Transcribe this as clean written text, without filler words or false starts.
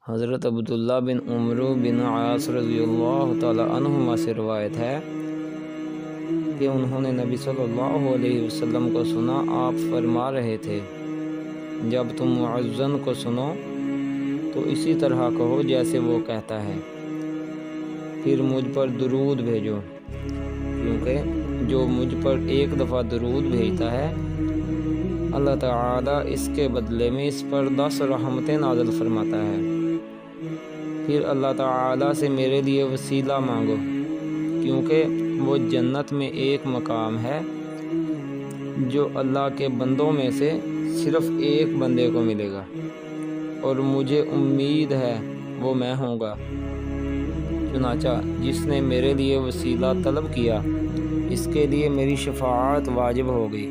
حضرت عبداللہ بن عمرو بن عاص رضی اللہ تعالی عنہما سے روایت ہے کہ انہوں نے نبی صلی اللہ علیہ وسلم کو سنا، آپ فرما رہے تھے، جب تم مؤذن کو سنو تو اسی طرح کہو جیسے وہ کہتا ہے، پھر مجھ پر درود بھیجو، کیونکہ جو مجھ پر ایک دفعہ درود بھیجتا ہے اللہ تعالیٰ اس کے بدلے میں اس پر 10 رحمتیں نازل فرماتا ہے۔ پھر اللہ تعالیٰ سے میرے لیے وسیلہ مانگو، کیونکہ وہ جنت میں ایک مقام ہے جو اللہ کے بندوں میں سے صرف ایک بندے کو ملے گا، اور مجھے امید ہے وہ میں ہوں گا۔ چنانچہ جس نے میرے لیے وسیلہ طلب کیا اس کے لیے میری شفاعت واجب ہو گئی۔